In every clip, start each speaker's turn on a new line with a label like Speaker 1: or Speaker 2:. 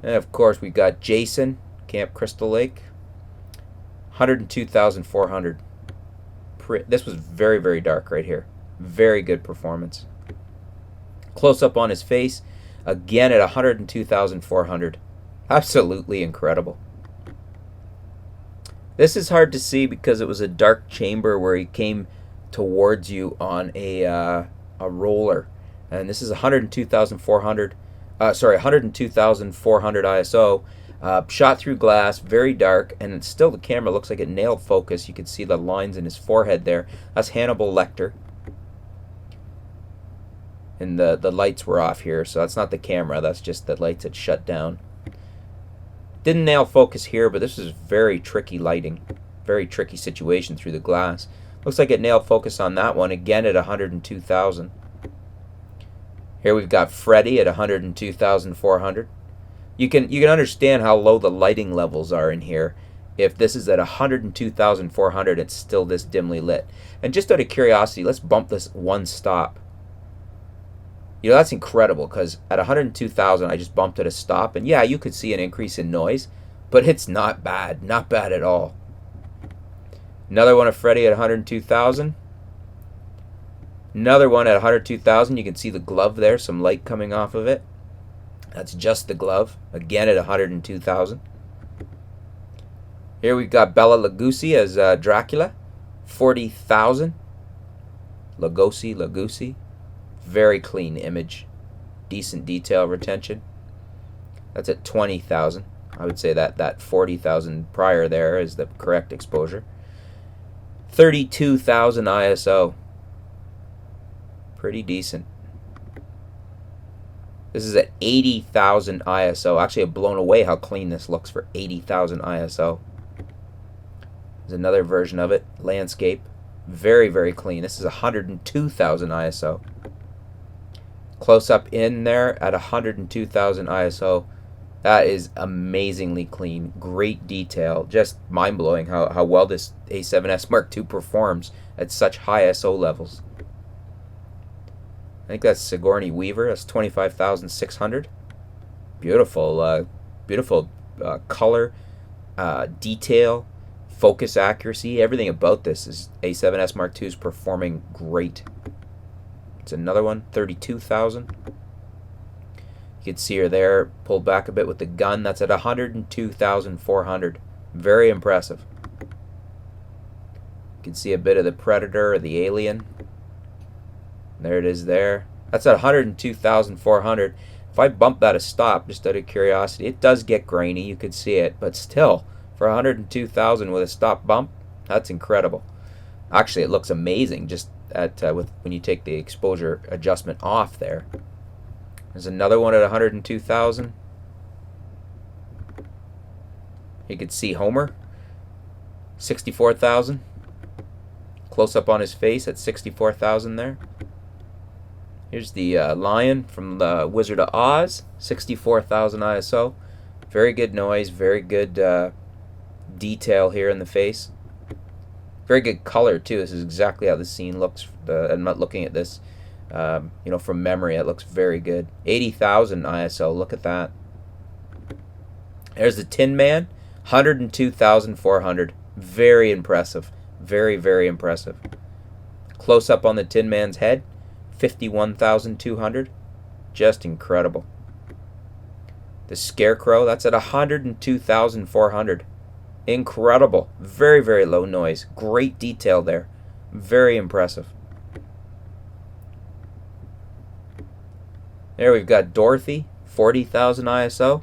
Speaker 1: And of course we got Jason, Camp Crystal Lake, 102,400. This was very, very dark right here. Very good performance. Close up on his face, again at 102,400. Absolutely incredible. This is hard to see because it was a dark chamber where he came towards you on a roller, and this is 102,400. 102,400 ISO. Shot through glass, very dark, and still the camera looks like it nailed focus. You can see the lines in his forehead there. That's Hannibal Lecter. And the lights were off here, so that's not the camera, that's just the lights had shut down. Didn't nail focus here, but this is very tricky lighting. Very tricky situation through the glass. Looks like it nailed focus on that one, again at 102,000. Here we've got Freddy at 102,400. You can understand how low the lighting levels are in here. If this is at 102,400, it's still this dimly lit. And just out of curiosity, let's bump this one stop. You know, that's incredible, because at 102,000 I just bumped it a stop, and yeah, you could see an increase in noise, but it's not bad. Not bad at all. Another one of Freddy at 102,000. Another one at 102,000. You can see the glove there, some light coming off of it. That's just the glove, again at 102,000. Here we've got Bela Lugosi as Dracula, 40,000. Lugosi. Very clean image, decent detail retention. That's at 20,000. I would say that 40,000 prior there is the correct exposure. 32,000 ISO. Pretty decent. This is at 80,000 ISO. Actually, I'm blown away how clean this looks for 80,000 ISO. There's another version of it, landscape. Very, very clean. This is 102,000 ISO. Close up in there at 102,000 ISO. That is amazingly clean. Great detail. Just mind-blowing how well this A7S Mark II performs at such high ISO levels. I think that's Sigourney Weaver. That's 25,600. Beautiful, beautiful color, detail, focus accuracy. Everything about this is A7S Mark II is performing great. It's another one, 32,000. You can see her there, pulled back a bit with the gun. That's at 102,400. Very impressive. You can see a bit of the Predator or the Alien. There it is there. That's at 102,400. If I bump that a stop, just out of curiosity, it does get grainy. You could see it, but still, for 102,000 with a stop bump, that's incredible. Actually, it looks amazing just at when you take the exposure adjustment off there. There's another one at 102,000. You could see Homer, 64,000. Close up on his face at 64,000 there. Here's the lion from the Wizard of Oz, 64,000 ISO. Very good noise, very good detail here in the face. Very good color too. This is exactly how the scene looks. I'm not looking at this, from memory. It looks very good. 80,000 ISO. Look at that. There's the Tin Man, 102,400. Very impressive. Very, very impressive. Close up on the Tin Man's head, 51,200. Just incredible. The Scarecrow, that's at 102,400. Incredible. Very, very low noise. Great detail there. Very impressive. There we've got Dorothy, 40,000 ISO.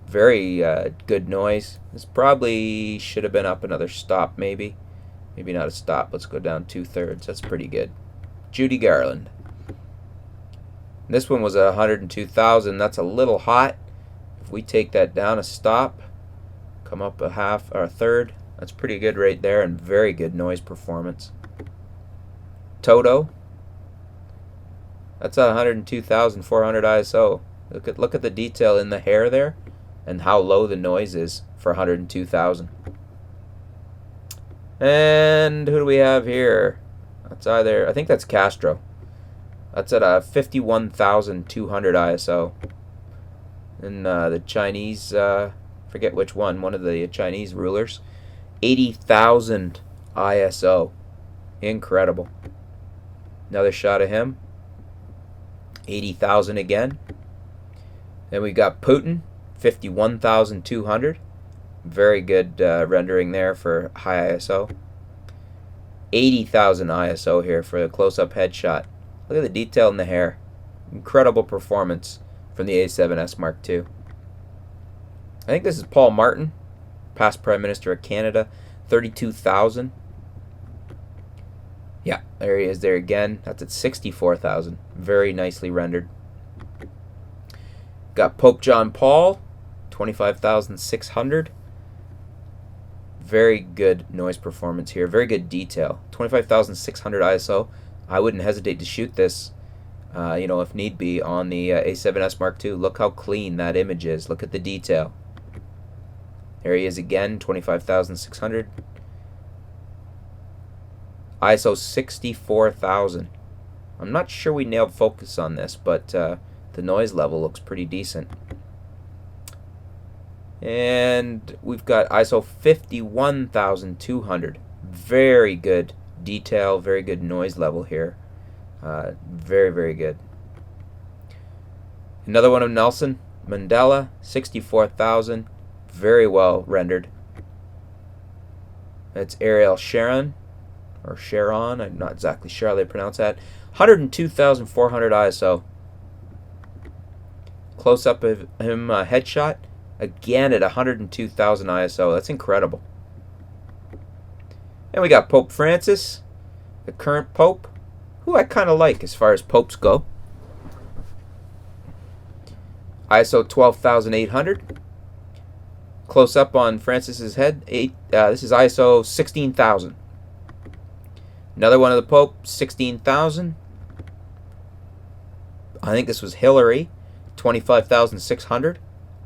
Speaker 1: Very good noise. This probably should have been up another stop, maybe. Maybe not a stop. Let's go down 2/3. That's pretty good. Judy Garland. This one was 102,000. That's a little hot. If we take that down a stop, come up a half or a third, that's pretty good right there, and very good noise performance. Toto. That's 102,400 ISO. Look at the detail in the hair there, and how low the noise is for 102,000. And who do we have here? That's I think that's Castro. That's at 51,200 ISO. And the Chinese, forget which one of the Chinese rulers, 80,000 ISO. Incredible. Another shot of him. 80,000 again. Then we got Putin, 51,200. Very good rendering there for high ISO. 80,000 ISO here for a close-up headshot. Look at the detail in the hair. Incredible performance from the A7S Mark II. I think this is Paul Martin, past Prime Minister of Canada. 32,000. Yeah, there he is there again. That's at 64,000. Very nicely rendered. Got Pope John Paul, 25,600. Very good noise performance here. Very good detail. 25,600 ISO. I wouldn't hesitate to shoot this, if need be, on the A7S Mark II. Look how clean that image is. Look at the detail. There he is again, 25,600. ISO 64,000. I'm not sure we nailed focus on this, but the noise level looks pretty decent. And we've got ISO 51,200. Very good detail, very good noise level here. Very, very good. Another one of Nelson Mandela, 64,000. Very well rendered. That's Ariel Sharon, or Sharon, I'm not exactly sure how they pronounce that. 102,400 ISO. Close up of him headshot, again at 102,000 ISO. That's incredible. And we got Pope Francis, the current Pope, who I kind of like as far as popes go. ISO 12,800. Close up on Francis's head. This is ISO 16,000. Another one of the Pope, 16,000. I think this was Hillary, 25,600.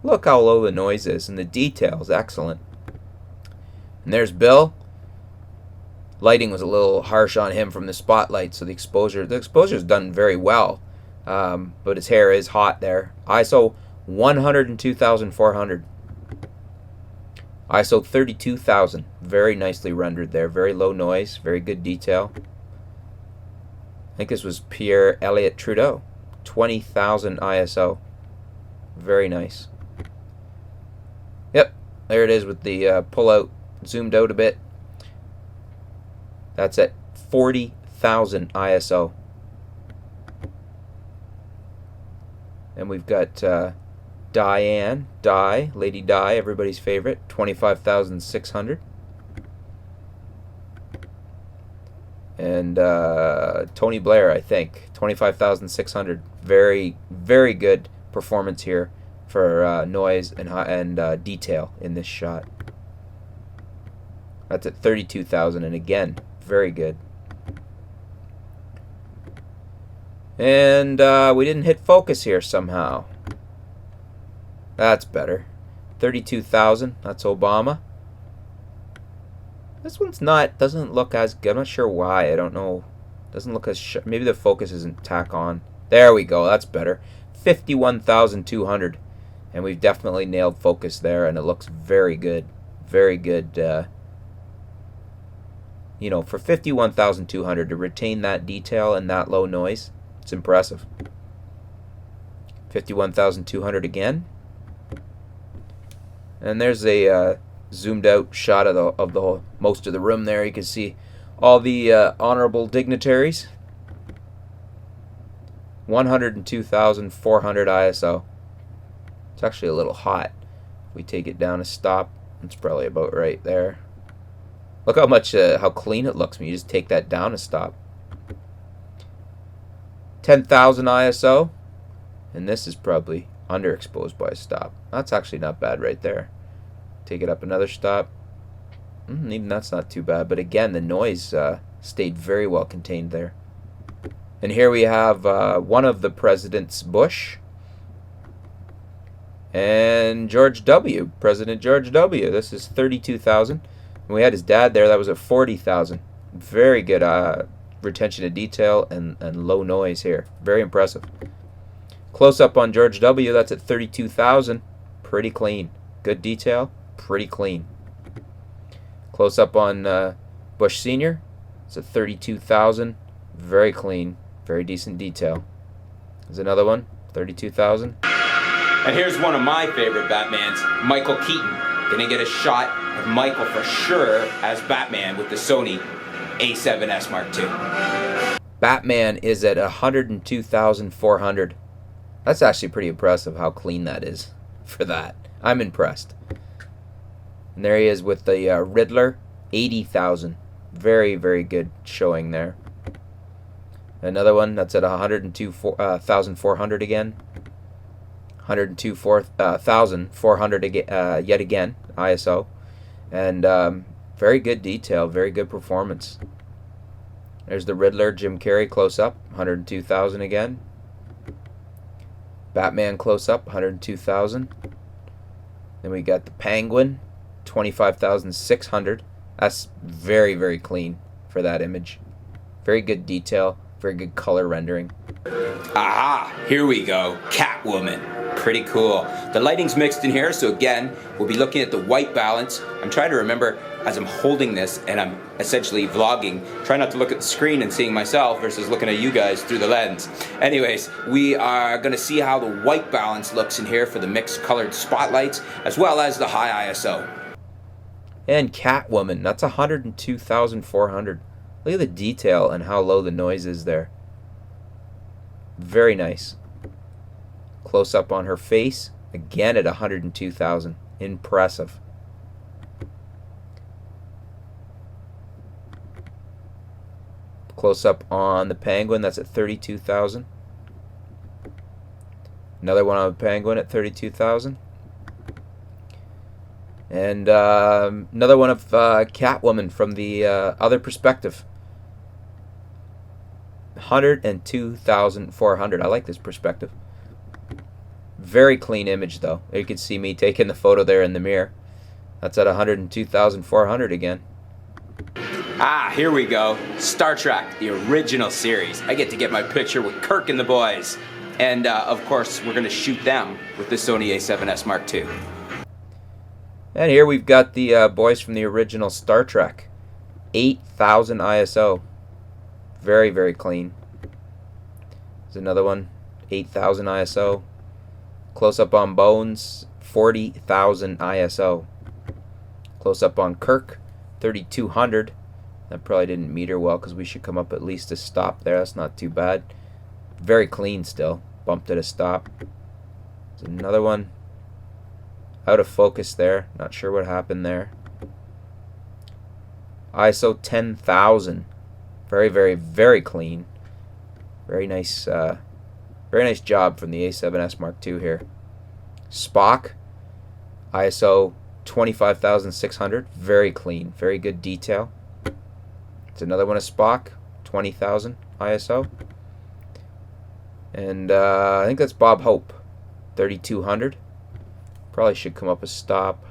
Speaker 1: Look how low the noise is, and the detail is excellent. And there's Bill. Lighting was a little harsh on him from the spotlight, so the exposure is done very well. But his hair is hot there. ISO 102,400. ISO 32,000. Very nicely rendered there. Very low noise. Very good detail. I think this was Pierre Elliott Trudeau. 20,000 ISO. Very nice. Yep. There it is with the pull-out zoomed out a bit. That's at 40,000 ISO. And we've got Lady Di, everybody's favorite, 25,600. And Tony Blair, I think, 25,600. Very, very good performance here for noise and detail in this shot. That's at 32,000, and again, very good. And we didn't hit focus here somehow. That's better. 32,000. That's Obama. This one's doesn't look as good. I'm not sure why. I don't know. Doesn't look as maybe the focus isn't tack on. There we go. That's better. 51,200. And we've definitely nailed focus there, and it looks very good. Very good. For 51,200 to retain that detail and that low noise, it's impressive. 51,200 again. And there's a zoomed out shot of the most of the room there. You can see all the honorable dignitaries. 102,400 ISO. It's actually a little hot. If we take it down a stop, it's probably about right there. Look how clean it looks when you just take that down a stop. 10,000 ISO, and this is probably underexposed by a stop. That's actually not bad right there. Take it up another stop. Even that's not too bad, but again, the noise stayed very well contained there. And here we have one of the presidents, Bush, and George W., President George W. This is 32,000. And we had his dad there, that was at 40,000. Very good retention of detail and low noise here. Very impressive. Close up on George W. That's at 32,000. Pretty clean. Good detail. Pretty clean. Close up on Bush Sr. It's at 32,000. Very clean. Very decent detail. There's another one. 32,000.
Speaker 2: And here's one of my favorite Batmans, Michael Keaton. Gonna get a shot of Michael for sure as Batman with the Sony a7s Mark II.
Speaker 1: Batman is at 102,400. That's actually pretty impressive how clean that is for that. I'm impressed. And there he is with the Riddler, 80,000. Very, very good showing there. Another one that's at 102,400 again. 102,400 yet again, ISO. And very good detail, very good performance. There's the Riddler, Jim Carrey close up, 102,000 again. Batman close up, 102,000. Then we got the Penguin, 25,600. That's very, very clean for that image. Very good detail, very good color rendering.
Speaker 2: Aha, here we go, Catwoman. Pretty cool. The lighting's mixed in here, so again, we'll be looking at the white balance. I'm trying to remember as I'm holding this and I'm essentially vlogging, try not to look at the screen and seeing myself versus looking at you guys through the lens. Anyways, we are going to see how the white balance looks in here for the mixed colored spotlights, as well as the high ISO.
Speaker 1: And Catwoman, that's 102,400. Look at the detail and how low the noise is there. Very nice. Close up on her face, again at 102,000. Impressive. Close up on the Penguin, that's at 32,000. Another one on the Penguin at 32,000. And another one of Catwoman from the other perspective. 102,400. I like this perspective. Very clean image though. You can see me taking the photo there in the mirror. That's at 102,400 again.
Speaker 2: Ah, here we go. Star Trek, the original series. I get to get my picture with Kirk and the boys. And of course, we're gonna shoot them with the Sony a7s Mark II.
Speaker 1: And here we've got the boys from the original Star Trek. 8,000 ISO. Very, very clean. There's another one. 8,000 ISO. Close up on Bones. 40,000 ISO. Close up on Kirk. 3,200. That probably didn't meter well because we should come up at least a stop there. That's not too bad. Very clean still. Bumped at a stop. There's another one. Out of focus there. Not sure what happened there. ISO 10,000. Very, very, very clean. Very nice job from the a7s Mark II here. Spock. ISO 25,600. Very clean. Very good detail. It's another one of Spock. 20,000 ISO. And I think that's Bob Hope. 3,200. Probably should come up a stop.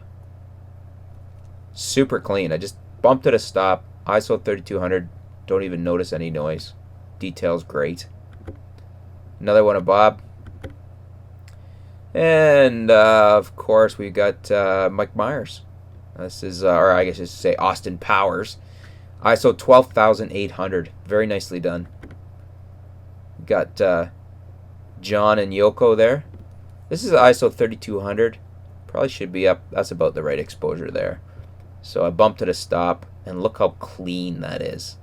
Speaker 1: Super clean. I just bumped at a stop. ISO 3,200. Don't even notice any noise. Detail's great. Another one of Bob. And of course we got Mike Myers. This is, or I guess I should say Austin Powers. ISO 12,800. Very nicely done. Got John and Yoko there. This is ISO 3,200. Probably should be up. That's about the right exposure there. So I bumped at a stop, and look how clean that is.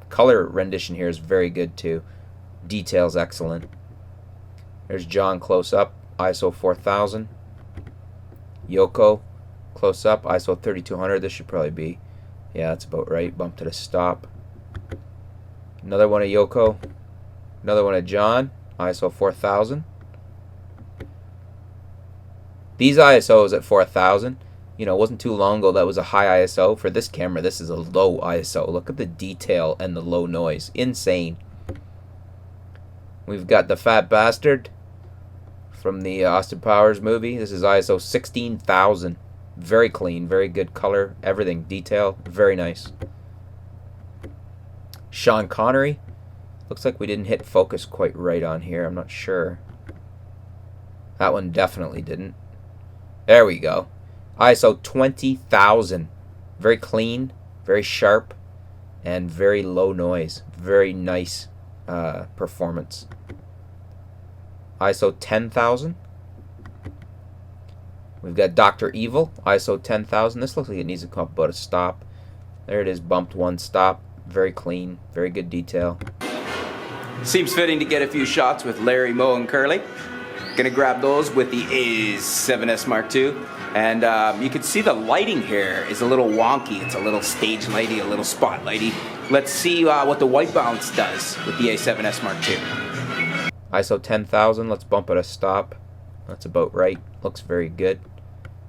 Speaker 1: Color rendition here is very good too. Details excellent. There's John close up, ISO 4,000. Yoko close up, ISO 3,200. This should probably be, yeah, that's about right. Bumped at a stop. Another one of Yoko. Another one of John, ISO 4,000. These ISOs at 4,000, you know, it wasn't too long ago that was a high ISO. For this camera, this is a low ISO. Look at the detail and the low noise. Insane. We've got the Fat Bastard from the Austin Powers movie. This is ISO 16,000. Very clean, very good color, everything, detail, very nice. Sean Connery. Looks like we didn't hit focus quite right on here. I'm not sure. That one definitely didn't. There we go. ISO 20,000. Very clean, very sharp, and very low noise. Very nice performance. ISO 10,000. We've got Dr. Evil, ISO 10,000. This looks like it needs to come up about a stop. There it is, bumped one stop. Very clean, very good detail.
Speaker 2: Seems fitting to get a few shots with Larry, Moe, and Curly. Gonna grab those with the A7S Mark II. And you can see the lighting here is a little wonky. It's a little stage lighty, a little spotlighty. Let's see what the white balance does with the A7S Mark II.
Speaker 1: ISO 10,000, let's bump it a stop. That's about right. Looks very good.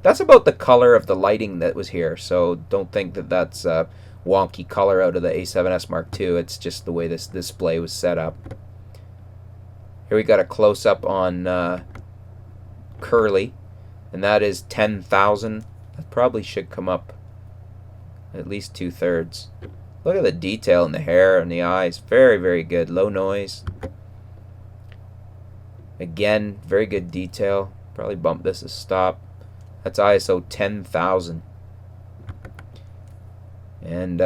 Speaker 1: That's about the color of the lighting that was here, so don't think that that's a wonky color out of the A7S Mark II. It's just the way this display was set up. Here we got a close-up on Curly, and that is 10,000. That probably should come up at least 2/3. Look at the detail in the hair and the eyes. Very, very good. Low noise. Again, very good detail. Probably bump this a stop. That's ISO 10,000. And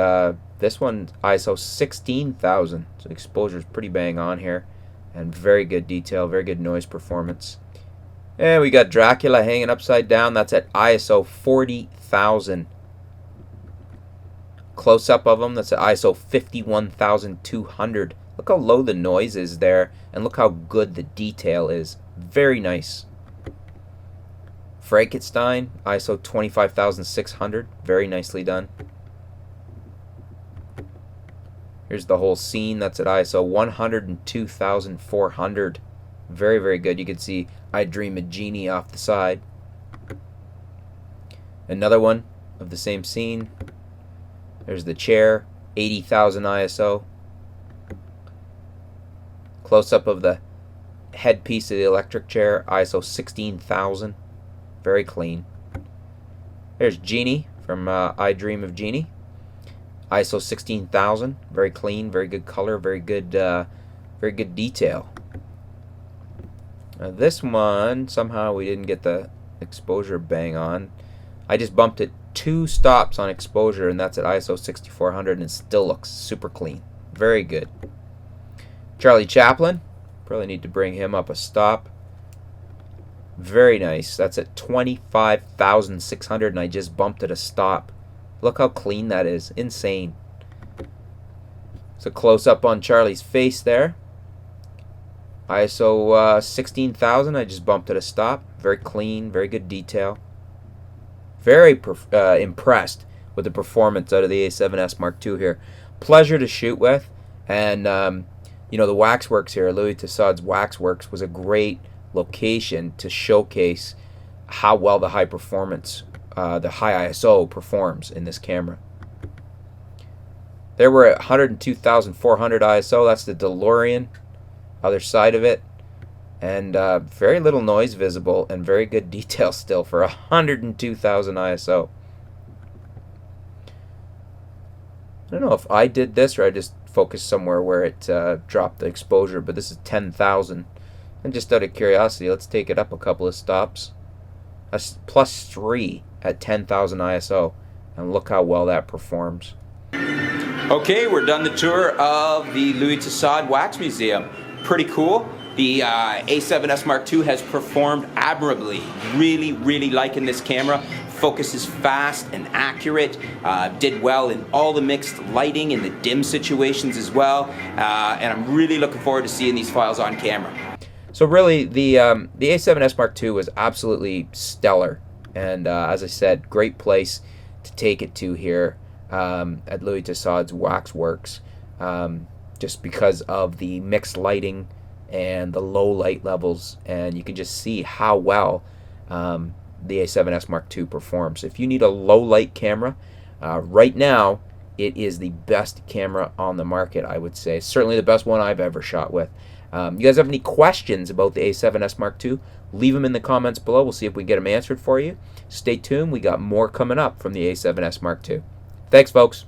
Speaker 1: this one, ISO 16,000. So exposure is pretty bang on here. And very good detail, very good noise performance. And we got Dracula hanging upside down. That's at ISO 40,000. Close up of him, that's at ISO 51,200. Look how low the noise is there, and look how good the detail is. Very nice. Frankenstein, ISO 25,600. Very nicely done. Here's the whole scene. That's at ISO 102,400. Very, very good. You can see I Dream a Genie off the side. Another one of the same scene. There's the chair, 80,000 ISO. Close-up of the headpiece of the electric chair, ISO 16,000. Very clean. There's Genie from I Dream of Genie. ISO 16,000. Very clean, very good color, very good detail. This one, somehow we didn't get the exposure bang on. I just bumped it 2 stops on exposure, and that's at ISO 6400, and it still looks super clean. Very good. Charlie Chaplin, probably need to bring him up a stop. Very nice. That's at 25,600, and I just bumped it a stop. Look how clean that is. Insane. So close up on Charlie's face there. ISO 16,000, I just bumped it a stop. Very clean, very good detail. Very impressed with the performance out of the A7S Mark II here. Pleasure to shoot with. And, you know, the Waxworks here, Louis Tussaud's Waxworks, was a great location to showcase how well the high performance, the high ISO performs in this camera. There we're at 102,400 ISO. That's the DeLorean, other side of it. And very little noise visible and very good detail still for 102,000 ISO. I don't know if I did this or I just focused somewhere where it dropped the exposure, but this is 10,000. And just out of curiosity, let's take it up a couple of stops. That's +3 at 10,000 ISO. And look how well that performs.
Speaker 2: Okay, we're done the tour of the Louis Tussaud Wax Museum. Pretty cool. The A7S Mark II has performed admirably. Really, really liking this camera. Focus is fast and accurate. Did well in all the mixed lighting and the dim situations as well. And I'm really looking forward to seeing these files on camera.
Speaker 1: So really, the A7S Mark II was absolutely stellar. And as I said, great place to take it to here at Louis Tussaud's Waxworks. Just because of the mixed lighting and the low light levels, and you can just see how well the A7S Mark II performs. If you need a low light camera, right now it is the best camera on the market, I would say. Certainly the best one I've ever shot with. You guys have any questions about the A7S Mark II? Leave them in the comments below. We'll see if we get them answered for you. Stay tuned. We got more coming up from the A7S Mark II. Thanks, folks.